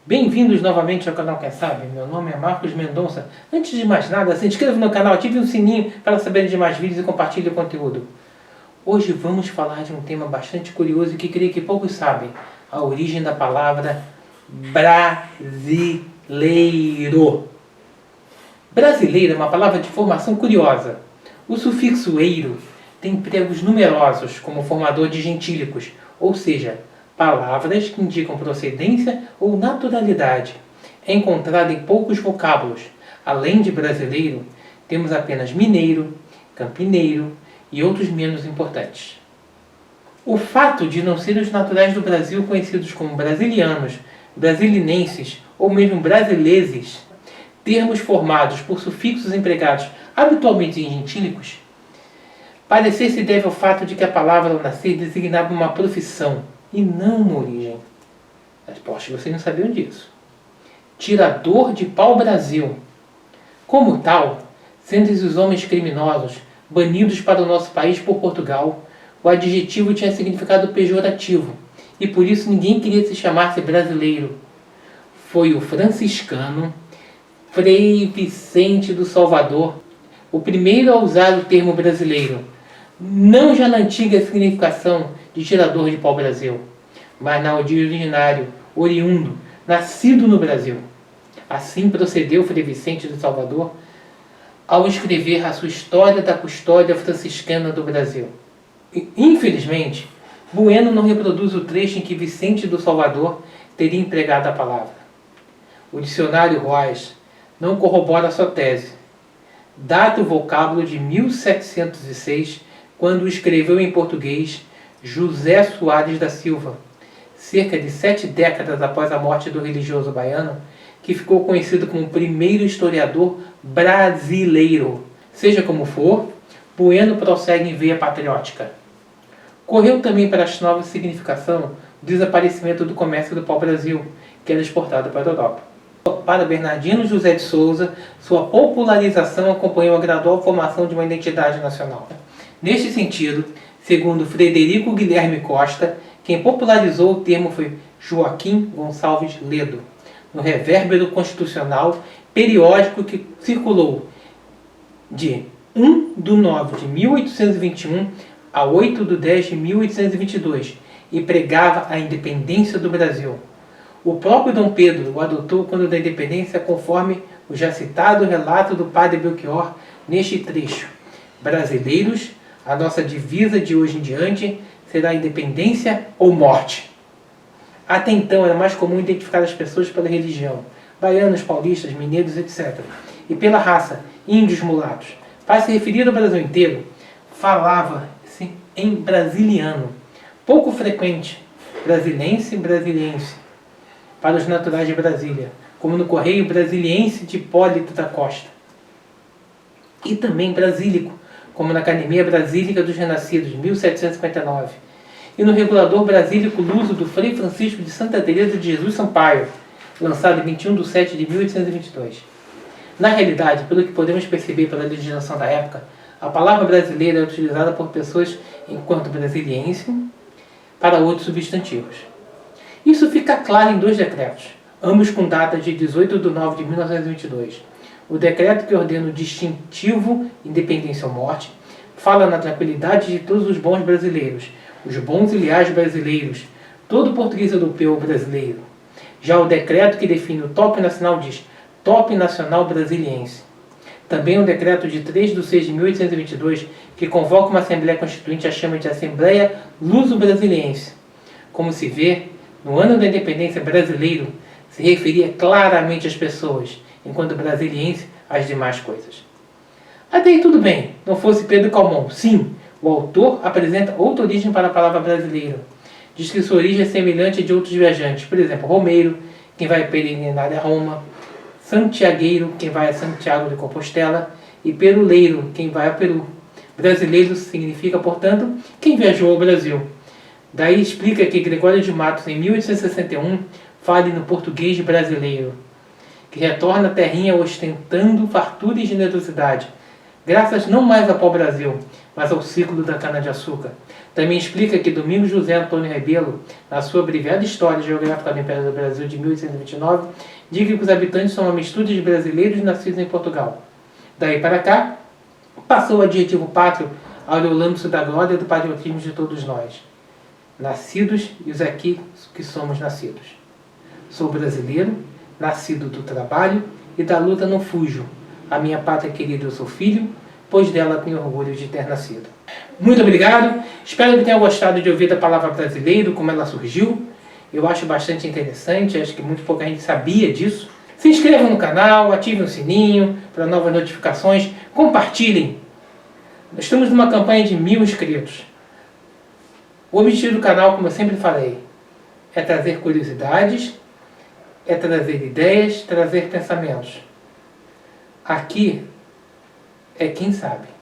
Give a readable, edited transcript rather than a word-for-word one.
Bem-vindos novamente ao canal Quem Sabe. Meu nome é Marcos Mendonça. Antes de mais nada, se inscreva no canal, ative o sininho para saber de mais vídeos e compartilhe o conteúdo. Hoje vamos falar de um tema bastante curioso e que creio que poucos sabem. A origem da palavra brasileiro. Brasileiro é uma palavra de formação curiosa. O sufixo eiro tem empregos numerosos como formador de gentílicos, ou seja, palavras que indicam procedência ou naturalidade. É encontrado em poucos vocábulos. Além de brasileiro, temos apenas mineiro, campineiro e outros menos importantes. O fato de não serem os naturais do Brasil conhecidos como brasilianos, brasilinenses ou mesmo brasileses, termos formados por sufixos empregados habitualmente em gentílicos, parecer se deve ao fato de que a palavra ao nascer designava uma profissão e não uma origem. Aposto que vocês não sabiam disso. Tirador de pau-brasil. Como tal, sendo esses homens criminosos banidos para o nosso país por Portugal, o adjetivo tinha significado pejorativo e por isso ninguém queria se chamar-se brasileiro. Foi o franciscano Frei Vicente do Salvador o primeiro a usar o termo brasileiro, não já na antiga significação de tirador de pau-brasil, mas na de originário, oriundo, nascido no Brasil. Assim procedeu Frei Vicente do Salvador ao escrever a sua História da Custódia Franciscana do Brasil. Infelizmente, Bueno não reproduz o trecho em que Vicente do Salvador teria empregado a palavra. O dicionário Royce não corrobora sua tese. Data o vocábulo de 1706, quando o escreveu em português José Soares da Silva, cerca de 7 décadas após a morte do religioso baiano, que ficou conhecido como o primeiro historiador brasileiro. Seja como for, Bueno prossegue em veia patriótica. Correu também para a nova significação o desaparecimento do comércio do pau-brasil, que era exportado para a Europa. Para Bernardino José de Souza, sua popularização acompanhou a gradual formação de uma identidade nacional. Neste sentido, segundo Frederico Guilherme Costa, quem popularizou o termo foi Joaquim Gonçalves Ledo, no Revérbero Constitucional, periódico que circulou de 1 de 9 de 1821 a 8 de 10 de 1822 e pregava a independência do Brasil. O próprio Dom Pedro o adotou quando da independência, conforme o já citado relato do padre Belchior neste trecho. Brasileiros, a nossa divisa de hoje em diante será independência ou morte. Até então era mais comum identificar as pessoas pela religião, baianos, paulistas, mineiros, etc. e pela raça, índios, mulatos. Para se referir ao Brasil inteiro, falava-se em brasiliano, pouco frequente, brasilense, brasiliense, para os naturais de Brasília, como no Correio Brasiliense de Hipólito da Costa. E também brasílico, como na Academia Brasílica dos Renascidos, de 1759, e no Regulador Brasílico Luso do Frei Francisco de Santa Teresa de Jesus Sampaio, lançado em 21 de 7 de 1822. Na realidade, pelo que podemos perceber pela legislação da época, a palavra brasileira é utilizada por pessoas enquanto brasiliense para outros substantivos. Isso fica claro em 2 decretos, ambos com data de 18 de 9 de 1922. O decreto que ordena o distintivo independência ou morte fala na tranquilidade de todos os bons brasileiros, os bons e leais brasileiros, todo português europeu brasileiro. Já o decreto que define o top nacional diz top nacional brasiliense. Também o decreto de 3 de 6 de 1822 que convoca uma Assembleia Constituinte a chama de Assembleia Luso-Brasiliense. Como se vê, no ano da independência brasileiro se referia claramente às pessoas, enquanto brasiliense às demais coisas. Até aí tudo bem, não fosse Pedro Calmon. Sim, o autor apresenta outra origem para a palavra brasileiro. Diz que sua origem é semelhante à de outros viajantes, por exemplo, romeiro, quem vai peregrinar a Roma, santiagueiro, quem vai a Santiago de Compostela, e peruleiro, quem vai a Peru. Brasileiro significa, portanto, quem viajou ao Brasil. Daí explica que Gregório de Matos, em 1861, fale no português brasileiro, que retorna à terrinha ostentando fartura e generosidade, graças não mais ao pau-brasil, mas ao ciclo da cana-de-açúcar. Também explica que Domingos José Antônio Rebelo, na sua abreviada História Geográfica do Império do Brasil de 1829, diz que os habitantes são uma mistura de brasileiros nascidos em Portugal. Daí para cá, passou o adjetivo pátrio aureolando-se da glória do patriotismo de todos nós. Nascidos e os aqui que somos nascidos. Sou brasileiro, nascido do trabalho e da luta não fujo. A minha pátria querida eu sou filho, pois dela tenho orgulho de ter nascido. Muito obrigado, espero que tenha gostado de ouvir a palavra brasileiro, como ela surgiu. Eu acho bastante interessante, acho que muito pouca gente sabia disso. Se inscrevam no canal, ativem o sininho para novas notificações, compartilhem. Nós estamos numa campanha de 1000 inscritos. O objetivo do canal, como eu sempre falei, é trazer curiosidades, é trazer ideias, trazer pensamentos. Aqui é quem sabe.